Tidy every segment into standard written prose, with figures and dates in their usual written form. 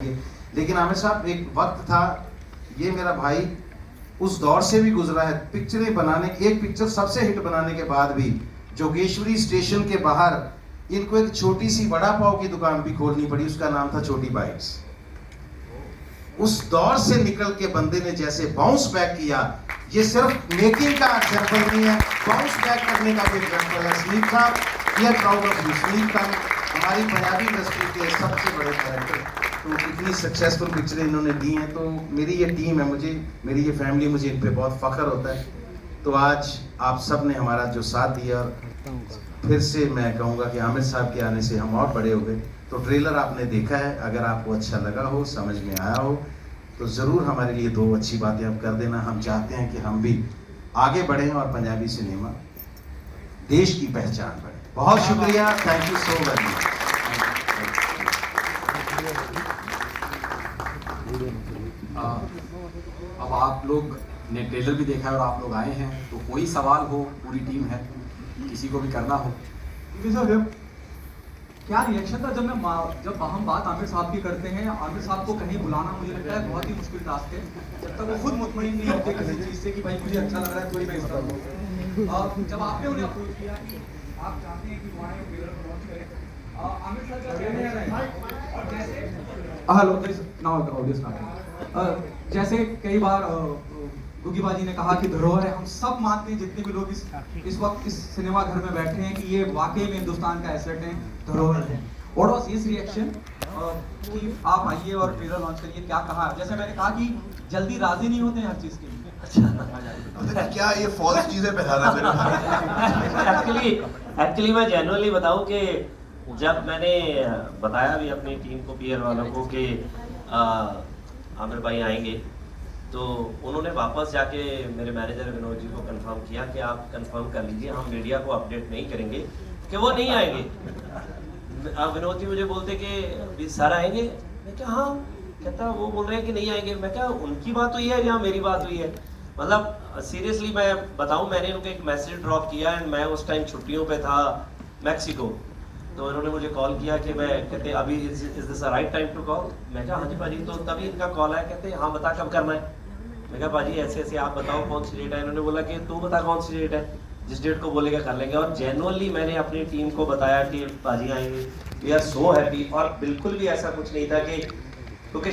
लेकिन आमिर साहब एक वक्त था, ये मेरा भाई उस दौर से भी गुजरा है। पिक्चरें बनाने, एक पिक्चर सबसे हिट बनाने के बाद भी जोगेश्वरी स्टेशन के बाहर इनको एक छोटी सी वड़ा पाव की दुकान भी खोलनी पड़ी, उसका नाम था छोटी बाइट्स। उस दौर से निकल के बंदे ने जैसे बाउंस बैक किया, ये सिर्फ मेकिंग का एग्जाम्पल नहीं है, बाउंस बैक करने का भी एग्जाम्पल है। स्लीप साहब, we are proud of you. स्लीप का हमारी पंजाबी इंडस्ट्री के सबसे बड़े कैरेक्टर, तो इतनी सक्सेसफुल पिक्चरें इन्होंने दी हैं। तो मेरी ये टीम है, मेरी ये फैमिली, मुझे इन पे बहुत फख्र होता है। तो आज आप सब ने हमारा जो साथ दिया, फिर से मैं कहूँगा कि आमिर साहब के आने से हम और बड़े हो गए। तो ट्रेलर आपने देखा है, अगर आपको अच्छा लगा हो, समझ में आया हो, तो ज़रूर हमारे लिए दो अच्छी बातें आप कर देना। हम चाहते हैं कि हम भी आगे बढ़ें और पंजाबी सिनेमा देश की पहचान बने। बहुत शुक्रिया, thank you so very much. अब आप लोग ने ट्रेलर भी देखा है और आप लोग आए हैं, तो कोई सवाल हो, पूरी टीम है, किसी को भी करना हो। क्या रिएक्शन था जब हम बात आमिर साहब की करते हैं? आमिर साहब को कहीं बुलाना मुझे लगता है बहुत ही मुश्किल टास्क है, जब तक वो खुद मुतमईन नहीं होते किसी चीज़ से कि भाई मुझे अच्छा लग रहा है, कोई मैं इस तरह हूँ। जब आपने उन्हें अप्रोच किया कि आप चाहते हैं कि वो आए ट्रेलर को लॉन्च करें, आमिर साहब का कहना है और जैसे कई बार गुग्गीबाजी ने कहा कि धरोहर है, हम सब मानते हैं, जितने भी लोग इस वक्त इस सिनेमा घर में बैठे हैं, कि ये वाकई में हिंदुस्तान का एसेट है, धरोहर है। व्हाट वाज हिज रिएक्शन कि आप आइए और ट्रेलर लॉन्च करिए? क्या कहा? जैसे मैंने कहा कि जल्दी राजी नहीं होते हर चीज के लिए। अच्छा, क्या ये फॉल्स चीजें पहला रहा है मेरे? एक्चुअली मैं जेन्युइनली बताऊं कि जब मैंने बताया भी अपनी टीम को, पीआर वालों को, कि आमिर भाई आएंगे, तो उन्होंने वापस जाके मेरे मैनेजर विनोद जी को कंफर्म किया कि आप कंफर्म कर लीजिए, हम मीडिया को अपडेट नहीं करेंगे कि वो नहीं आएंगे। अब विनोद जी मुझे बोलते कि सर आएंगे, मैं क्या हाँ, कहता वो बोल रहे हैं कि नहीं आएंगे। मैं क्या उनकी बात हुई है या मेरी बात हुई है? मतलब सीरियसली मैं बताऊं, मैंने उनको एक मैसेज ड्रॉप किया एंड मैं उस टाइम छुट्टियों पे था मैक्सिको, तो इन्होंने मुझे कॉल किया कि मैं कहते अभी is this a right time to call? मैं कहा हाँ जी भाजी। तो तभी इनका कॉल आया, कहते हाँ बता कब करना है। मैं कहा भाजी ऐसे ऐसे आप बताओ कौन सी डेट है। इन्होंने बोला कि तू बता कौन सी डेट है, जिस डेट को बोलेगा कर लेंगे। और जेन्युइनली मैंने अपनी टीम को बताया कि भाजी आएंगे, वी आर सो हैप्पी। और बिल्कुल भी ऐसा कुछ नहीं था कि क्योंकि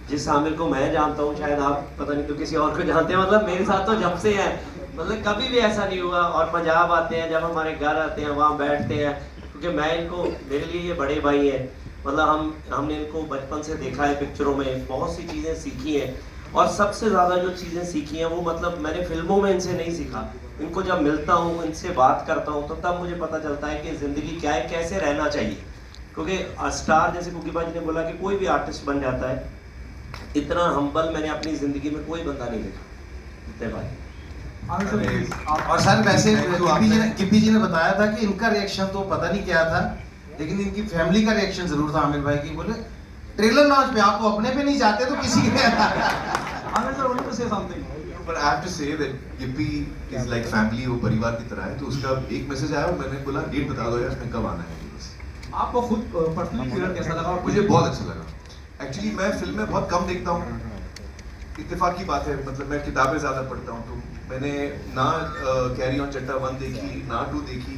जिस आमिर को मैं जानता हूँ, शायद आप पता नहीं तो किसी और को जानते हैं, मतलब मेरे साथ तो जब से है, मतलब कभी भी ऐसा नहीं हुआ। और पंजाब आते हैं, जब हमारे घर आते हैं, वहाँ बैठते हैं, क्योंकि मैं इनको, मेरे लिए ये बड़े भाई हैं। मतलब हमने इनको बचपन से देखा है पिक्चरों में, बहुत सी चीज़ें सीखी हैं। और सबसे ज़्यादा जो चीज़ें सीखी हैं वो मतलब मैंने फिल्मों में इनसे नहीं सीखा। इनको जब मिलता हूँ, इनसे बात करता हूँ, तो तब मुझे पता चलता है कि ज़िंदगी क्या है, कैसे रहना चाहिए। क्योंकि स्टार, जैसे गुग्गीबाजी ने बोला कि कोई भी आर्टिस्ट बन जाता है, इतना हम्बल मैंने अपनी ज़िंदगी में कोई बंदा नहीं देखा इतने भाई। और सर वैसे गिप्पी जी ने बताया था कि इनका रिएक्शन तो पता नहीं क्या था, लेकिन इनकी फैमिली का रिएक्शन जरूर था आमिर भाई की। बोले ट्रेलर लॉन्च पे आप तो अपने पे नहीं जाते तो किसी के Aamir sir want to say something, But I have to say that Gippy is like family, वो परिवार की तरह है। तो उसका एक मैसेज आया और मैंने बोला डेट बता दो यार, मैं कब आना है। आपको खुद पर्सनली ट्रेलर कैसा लगा? और मुझे बहुत अच्छा लगा। एक्चुअली मैं फिल्में बहुत कम देखता हूँ, इत्तेफाक की बात है। मतलब मैं किताबें ज़्यादा पढ़ता हूँ, तो मैंने ना कैरी ऑन चड्ढा 1 देखी, ना 2 देखी।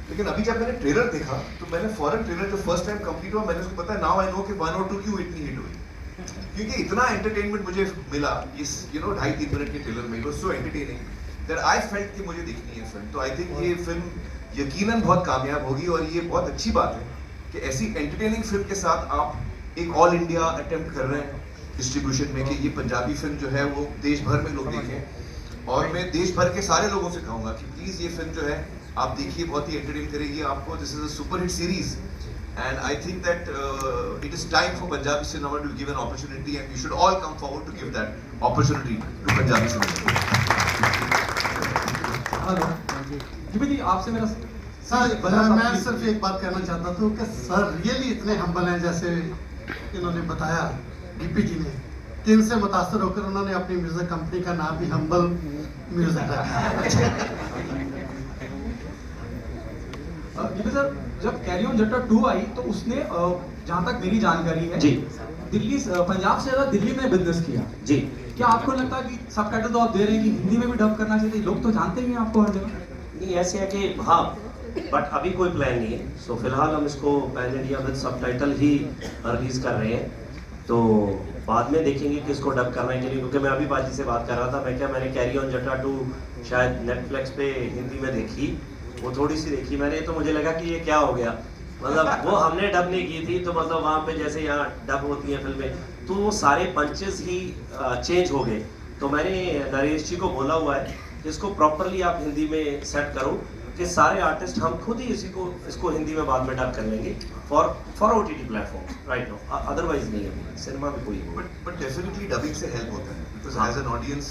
लेकिन अभी जब मैंने ट्रेलर देखा, तो मैंने फॉरन ट्रेलर जो फर्स्ट टाइम कंप्लीट हुआ, मैंने उसको पता है, नाउ आई नो कि 1 और 2 क्यों इतनी हिट हुई। क्योंकि इतना एंटरटेनमेंट मुझे मिला इस 2.5-3 मिनट के ट्रेलर में। It was so entertaining that I felt कि मुझे देखनी है फिल्म। तो आई थिंक ये फिल्म यकीनन बहुत कामयाब होगी। और ये बहुत अच्छी बात है कि ऐसी एंटरटेनिंग फिल्म के साथ आप एक ऑल इंडिया अटेम्प्ट कर रहे हैं डिस्ट्रीब्यूशन में, कि ये पंजाबी फिल्म जो है वो देश भर में लोग देखें। और मैं देश भर के सारे लोगों से कहूँगा कि प्लीज़ ये फिल्म जो है आप देखिए, बहुत ही एंटरटेन करेगी आपको। This is a super hit series and I think that it is time for Punjabi cinema to give an opportunity and we should all come forward to give that opportunity to Punjabi cinema. Hello Gippy ji, आपसे मेरा sir, मैं सिर्फ एक बात कहना चाहता था कि सर रियली इतने हम्बल हैं, जैसे इन्होंने बताया गिप्पी जी ने, कि इनसे मुतासर होकर उन्होंने अपनी म्यूजिक कंपनी का नाम भी हम्बल म्यूजिक रखा। गिप्पी सर, जब कैरी ऑन जट्टा 2 आई तो उसने जहाँ तक मेरी जानकारी है जी दिल्ली पंजाब से ज्यादा दिल्ली में बिजनेस किया। जी। क्या आपको लगता है कि सबटाइटल तो आप दे रहे हैं कि हिंदी में भी डब करना चाहिए? लोग तो जानते ही हैं आपको हर जगह। नहीं ऐसे है कि हाँ, बट अभी कोई प्लान नहीं है। सो फिलहाल हम इसको pan India with subtitle he release कर रहे हैं, तो बाद में देखेंगे कि इसको डब करना है कि नहीं। क्योंकि मैं अभी बाजी से बात कर रहा था, मैंने कैरी ऑन जट्टा 2 शायद नेटफ्लिक्स पे हिंदी में देखी, वो थोड़ी सी देखी मैंने, तो मुझे लगा कि ये क्या हो गया, मतलब वो हमने डब नहीं की थी, तो मतलब वहाँ पे जैसे यहाँ डब होती हैं फिल्में, तो वो सारे पंचेस ही चेंज हो गए। तो मैंने नरेश जी को बोला हुआ है कि इसको प्रॉपरली आप हिंदी में सेट करो कि सारे आर्टिस्ट हम खुद ही इसको हिंदी में बाद में डब कर लेंगे for OTT platform right now, otherwise नहीं है सिनेमा में कोई। बट डेफिनेटली डबिंग से हेल्प होता है बिकॉज़ हाँ। एज एन ऑडियंस,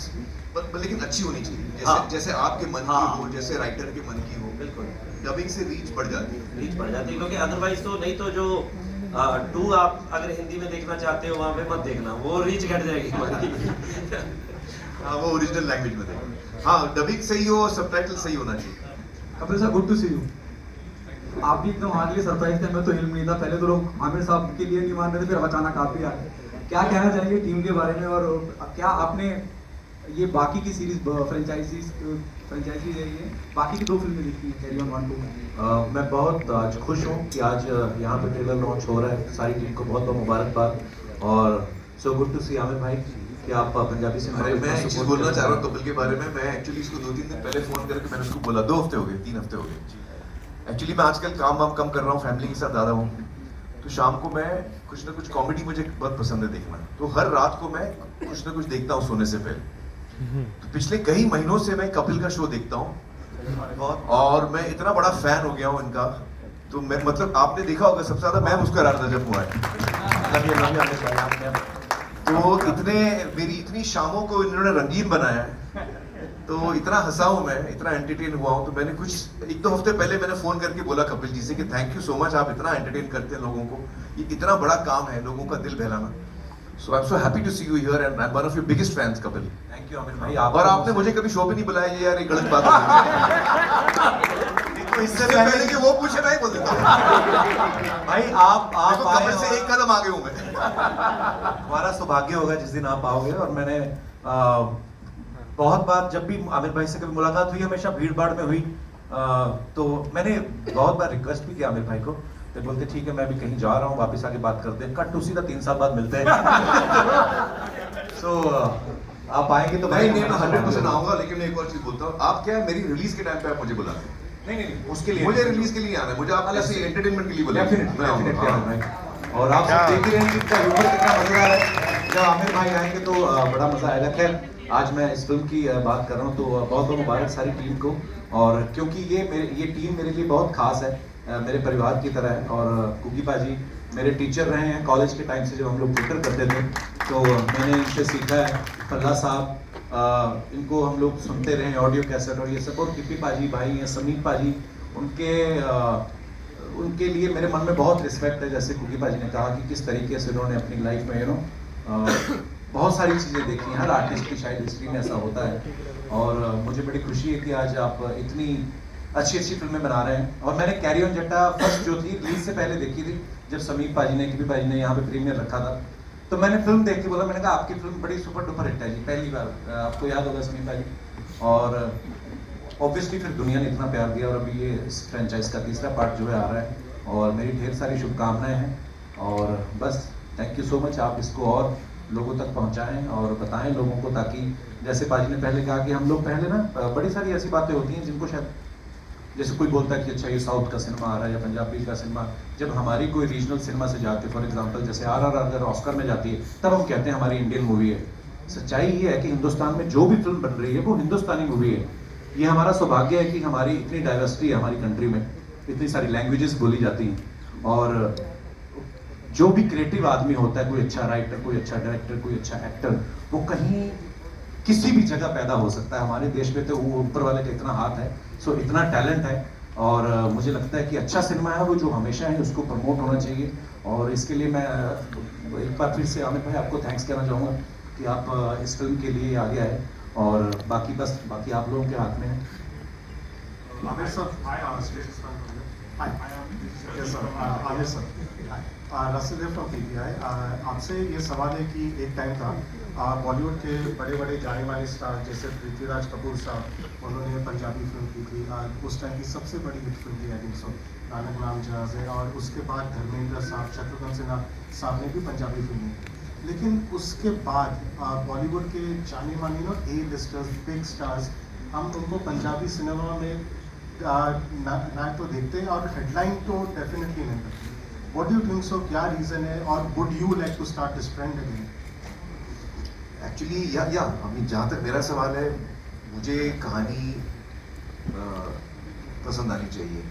लेकिन अच्छी होनी चाहिए, जैसे हाँ। जैसे आपके मन हाँ। की हो, जैसे राइटर के मन की हो, बिल्कुल डबिंग से रीच बढ़ जाती है। रीच बढ़ जाती है, क्योंकि अदरवाइज तो नहीं तो जो 2 आप अगर हिंदी में देखना चाहते हो वहाँ पे मत देखना, वो रीच घट जाएगी हमारी। हाँ, वो ओरिजिनल लैंग्वेज में देखो। हाँ, डबिंग सही हो, सबटाइटल सही होना चाहिए। कपिल साहब, गुड टू सी यू। आप भी एकदम हमारे लिए सरप्राइज थे, मैं तो हिल नहीं था। पहले तो लोग आमिर साहब के लिए नहीं मान रहे थे, फिर अचानक आप भी आ गए। क्या कहना चाहेंगे टीम के बारे में, और क्या आपने ये बाकी की सीरीज फ्रेंचाइजीज है, ये बाकी की 2 फिल्में देखी हैं, कैरी ऑन 1 2? मैं बहुत आज खुश हूँ कि आज यहाँ पे ट्रेलर लॉन्च हो रहा है। सारी टीम को बहुत बहुत मुबारकबाद, और सो गुड टू सी आमिर भाई कि आप पंजाबी से अरे मैं एक चीज बोलना चाह रहा हूँ कपिल के बारे में। मैं एक्चुअली इसको 2-3 दिन पहले फोन करके मैंने उसको बोला, 2 हफ्ते हो गए, 3 हफ्ते हो गए। एक्चुअली मैं आजकल काम वाम कम कर रहा हूँ, फैमिली के साथ ज़्यादा हूँ, तो शाम को मैं कुछ ना कुछ कॉमेडी मुझे बहुत पसंद है देखना, तो हर रात को मैं कुछ ना कुछ देखता हूँ सोने से पहले। तो पिछले कई महीनों से मैं कपिल का शो देखता हूँ और मैं इतना बड़ा फैन हो गया हूँ इनका। तो मैं मतलब आपने देखा होगा सबसे ज्यादा मैं मुस्कुरा रहा था जब हुआ है। तो इतने मेरी इतनी शामों को इन्होंने रंगीन बनाया है, तो इतना हंसा हूं मैं, इतना एंटरटेन हुआ हूं। तो मैंने कुछ 1-2 हफ्ते पहले मैंने फोन करके बोला कपिल जी से कि थैंक यू सो मच, आप इतना एंटरटेन करते हैं लोगों को, ये इतना बड़ा काम है लोगों का दिल बहलाना। So I am so happy to see you here and I am one of your biggest fans Kapil. Thank you Aamir भाई। और आपने मुझे कभी शो भी नहीं बुलाया, ये यार ये गलत बात है। तो इससे पहले कि वो पूछे नहीं बोल देता भाई आप कपिल से एक कदम आगे हूं मैं। हमारा सौभाग्य होगा जिस दिन आप आओगे। और मैंने बहुत बार जब भी आमिर भाई से कभी मुलाकात हुई, हमेशा भीड़ भाड़ में हुई, तो मैंने बहुत बार रिक्वेस्ट भी किया आमिर भाई को, तो बोलते ठीक है मैं भी कहीं जा रहा हूँ, वापस आके बात करते हैं। कट टू सीधा 3 साल बाद मिलते हैं। सो आप आएंगे तो नहीं मैं 100% आऊंगा, लेकिन मैं एक और चीज बोलता हूँ, आप क्या है मेरी रिलीज के टाइम पे आप मुझे बुलाते हैं? नहीं उसके लिए मुझे रिलीज के लिए आना है, मुझे आप ऐसे एंटरटेनमेंट के लिए बुलाते हैं, मैं आऊंगा। डेफिनेटली। और आप सब देख ही रहे हैं कि इनका ह्यूमर कितना मजेदार है। जब आमिर भाई आएंगे तो बड़ा मजा आएगा। खैर आज मैं इस फिल्म की बात कर रहा हूँ, तो बहुत बहुत मुबारक सारी टीम को। और क्योंकि ये टीम मेरे लिए बहुत खास है, मेरे परिवार की तरह है। और कुकी पाजी मेरे टीचर रहे हैं कॉलेज के टाइम से, जब हम लोग थिएटर करते थे तो मैंने इनसे सीखा है। फल्ला साहब, इनको हम लोग सुनते रहे ऑडियो कैसेट और ये सब। और किपी पाजी भाई हैं, समीप पाजी, उनके लिए मेरे मन में बहुत रिस्पेक्ट है। जैसे कुकी पाजी ने कहा कि किस तरीके से उन्होंने अपनी लाइफ में बहुत सारी चीज़ें देखी हैं। हर आर्टिस्ट की शायद हिस्ट्री में ऐसा होता है। और मुझे बड़ी खुशी है कि आज आप इतनी अच्छी फिल्में बना रहे हैं। और मैंने कैरी ऑन जट्टा फर्स्ट जो थी रिलीज से पहले देखी थी, जब समीप पाजी ने, किपी पाजी ने यहाँ पे प्रीमियर रखा था, तो मैंने फिल्म देख के बोला, मैंने कहा आपकी फिल्म बड़ी सुपर डुपर हिट है जी, पहली बार। आपको याद होगा समीप पाजी। और ऑब्वियसली फिर दुनिया ने इतना प्यार दिया, और अभी ये इस फ्रेंचाइज का 3रा पार्ट जो है आ रहा है, और मेरी ढेर सारी शुभकामनाएं हैं। और बस थैंक यू सो मच, आप इसको और लोगों तक पहुंचाएं और बताएं लोगों को, ताकि जैसे पाजी ने पहले कहा कि हम लोग पहले ना बड़ी सारी ऐसी बातें होती हैं जिनको शायद, जैसे कोई बोलता है कि अच्छा ये साउथ का सिनेमा आ रहा है या पंजाबी का सिनेमा, जब हमारी कोई रीजनल सिनेमा से जाती है, फॉर एग्जांपल जैसे RRR अगर ऑस्कर में जाती है, तब हम कहते हैं हमारी इंडियन मूवी है। सच्चाई ये है कि हिंदुस्तान में जो भी फिल्म बन रही है वो हिंदुस्तानी मूवी है। ये हमारा सौभाग्य है कि हमारी इतनी डाइवर्सिटी है हमारी कंट्री में, इतनी सारी लैंग्वेजेस बोली जाती हैं। और जो भी क्रिएटिव आदमी होता है, कोई अच्छा राइटर, कोई अच्छा डायरेक्टर, कोई अच्छा एक्टर, वो कहीं किसी भी जगह पैदा हो सकता है। हमारे देश में तो वो ऊपर वाले का इतना हाथ है, सो इतना टैलेंट है। और मुझे लगता है कि अच्छा सिनेमा है वो जो हमेशा है, उसको प्रमोट होना चाहिए। और इसके लिए मैं एक बार फिर से आमिर भाई आपको थैंक्स कहना चाहूँगा कि आप इस फिल्म के लिए आगे आए। और बाकी आप लोगों के हाथ में है। आमिर साहब Hi, yes sir, Aamir sir, Russell from PTI. आपसे ये सवाल है कि एक टाइम था बॉलीवुड के बड़े बड़े जाने वाले स्टार जैसे पृथ्वीराज कपूर साहब, उन्होंने पंजाबी फिल्म की थी। उस टाइम की सबसे बड़ी हिट फिल्म थी आई थिंक सो नानक नाम जहाज है, और उसके बाद धर्मेंद्र साहब, शत्रुघ्न सिन्हा साहब ने भी पंजाबी फिल्में की। लेकिन उसके बाद बॉलीवुड के जाने माने ए लिस्टर्स, बिग स्टार्स, हम उनको पंजाबी सिनेमा में ना तो देखते हैं और हेडलाइन तो डेफिनेटली नहीं करते। What do you think so, क्या रीज़न है, और would you like to start this trend again? Actually या जहाँ तक मेरा सवाल है, मुझे कहानी पसंद आनी चाहिए,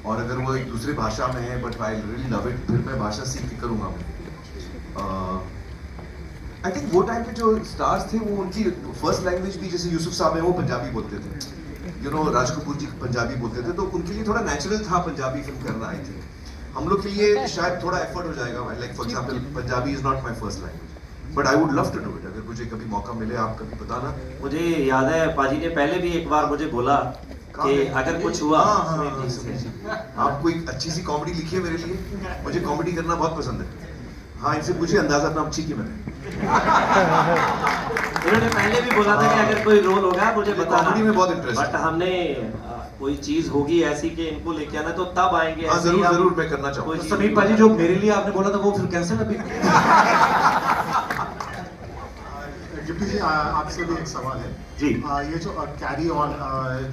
और अगर वो एक दूसरी भाषा में है but I really love it, फिर मैं भाषा सीख के करूँगा मैं। आई थिंक वो टाइम पे जो स्टार्स थे वो उनकी फर्स्ट लैंग्वेज भी, जैसे यूसुफ साहब हैं वो पंजाबी बोलते थे, राज कपूर जी पंजाबी बोलते थे, तो उनके लिए थोड़ा नेचुरल था पंजाबी फिल्म करना। आई थिंक हम लोग के लिए शायद थोड़ा एफर्ट हो जाएगा, like for example Punjabi is not my first language, but I would love to do it. अगर मुझे कभी मौका मिले, आप कभी बताना। मुझे याद है पाजी ने पहले भी एक बार मुझे बोला कि अगर कुछ हुआ। आप कोई अच्छी सी कॉमेडी लिखिए मेरे लिए, मुझे कॉमेडी करना बहुत पसंद है। हाँ, इनसे पूछिए अंदाजा नाम ठीक है मैंने। इन्होंने पहले भी बोला था कि अगर कोई रोल होगा मुझे बताना। कॉमेडी में बहुत इंटरेस्ट बट हमने कोई चीज होगी ऐसी कि इनको लेके आना, तो तब आएंगे। हाँ, जरूर जरूर मैं करना चाहूँगा। तो समीर पाजी, जो मेरे लिए आपने बोला था वो फिर कैंसिल अभी? गिप्पी जी, आपसे भी एक सवाल है जी। ये जो कैरी ऑन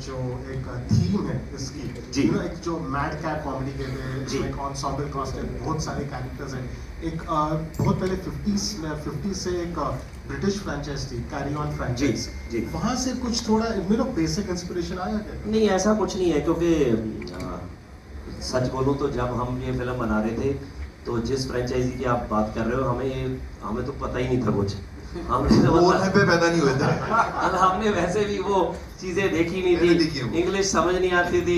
जो एक थीम है इसकी, जी। एक जो मैड कैट कॉमेडी कहते हैं, जी। एक ensemble कास्ट है, बहुत सारे कैरेक्टर्स हैं। एक बहुत पहले 50 से एक ब्रिटिश फ्रेंचाइज थी, कैरी ऑन फ्रेंचाइज। जी। वहाँ से कुछ थोड़ा मेरा बेसिक इंस्पिरेशन आया क्या? नहीं, ऐसा कुछ नहीं है, क्योंकि सच बोलूं तो जब हम ये फिल्म बना रहे थे तो जिस फ्रेंचाइजी की आप बात कर रहे हो, हमें तो पता ही नहीं था कुछ। हमने तो वो पे पैदा नहीं हुए थे। हमने वैसे भी वो चीजें देखी नहीं थी, इंग्लिश समझ नहीं आती थी,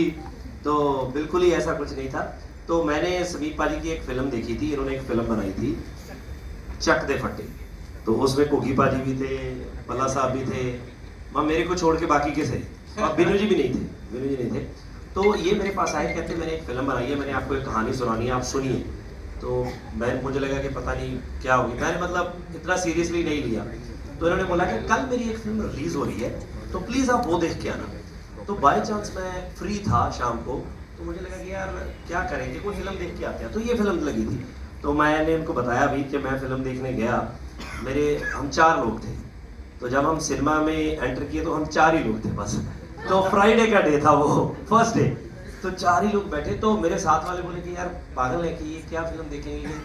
तो बिल्कुल ही ऐसा कुछ नहीं था। तो मैंने समीर पाजी की एक फिल्म देखी थी, इन्होंने एक फिल्म बनाई थी चक दे फटे, तो उसमें कोगी पाजी भी थे, पल्ला साहब भी थे, मेरे को छोड़ के बाकी के थे, और बिनू जी भी नहीं थे। तो ये मेरे पास आए, कहते मैंने एक फिल्म बनाई है, मैंने आपको एक कहानी सुनानी है, आप सुनिए। तो मुझे लगा कि पता नहीं क्या होगी, मैंने मतलब इतना सीरियसली नहीं लिया। तो इन्होंने बोला कि कल मेरी एक फिल्म रिलीज हो रही है, तो प्लीज आप वो देख के आना। तो बाय चांस मैं फ्री था शाम को, तो मुझे लगा कि यार क्या करेंगे, कोई फिल्म देख के आते हैं। तो ये फिल्म लगी थी, तो मैंने इनको बताया भी कि मैं फिल्म देखने गया, हम 4 लोग थे। तो जब हम सिनेमा में एंटर किए तो हम 4 ही लोग थे बस। तो फ्राइडे का डे था वो, फर्स्ट डे, तो 4 ही लोग बैठे। तो मेरे साथ वाले बोले कि यार पागल है कि ये क्या फिल्म देखेंगे,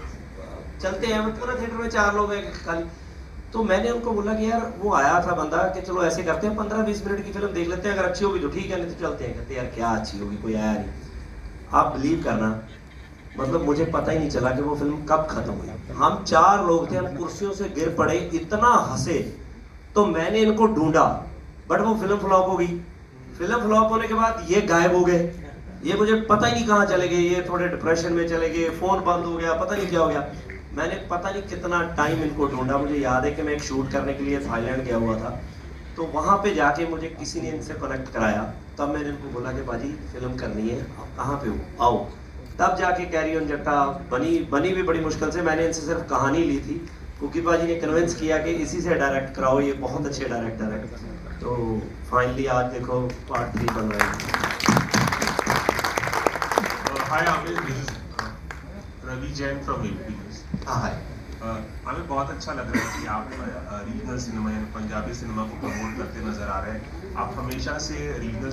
चलते हैं। पूरा थिएटर में 4 लोग हैं खाली। तो मैंने उनको बोला कि यार वो आया था बंदा कि चलो ऐसे करते हैं 15-20 मिनट की फिल्म देख लेते हैं, अगर अच्छी होगी तो ठीक है, नहीं तो चलते हैं। कहते यार क्या अच्छी होगी, कोई आया नहीं। आप बिलीव करना, मतलब मुझे पता ही नहीं चला कि वो फिल्म कब खत्म हुई। हम 4 लोग थे, हम कुर्सियों से गिर पड़े, इतना हंसे। तो मैंने इनको ढूंढा, बट वो फिल्म फ्लॉप हो गई। फिल्म फ्लॉप होने के बाद ये गायब हो गए, ये मुझे पता ही नहीं कहाँ चले गए, ये थोड़े डिप्रेशन में चले गए, फोन बंद हो गया, पता नहीं क्या हो गया। मैंने पता नहीं कितना टाइम इनको ढूंढा। मुझे याद है कि मैं एक शूट करने के लिए थाईलैंड गया हुआ था, तो वहाँ पे जाके मुझे किसी ने इनसे कनेक्ट कराया। तब मैंने इनको बोला कि बाजी फिल्म करनी है, आप कहाँ पे हो, आओ। तब जाके कैरी ऑन जट्टा बनी भी बड़ी मुश्किल से। मैंने इनसे सिर्फ कहानी ली थी, कुकी बाजी ने कन्विंस किया कि इसी से डायरेक्ट कराओ, ये बहुत अच्छे डायरेक्टर है। तो फाइनली आज देखो पार्ट 3 बन रहा है। Hi Amir, this is Ravi Jain from AP News. हाय। हमें बहुत अच्छा लग रहा है कि आप रीजनल सिनेमा या पंजाबी सिनेमा को प्रमोट करते नजर आ रहे हैं। आप हमेशा से रीजनल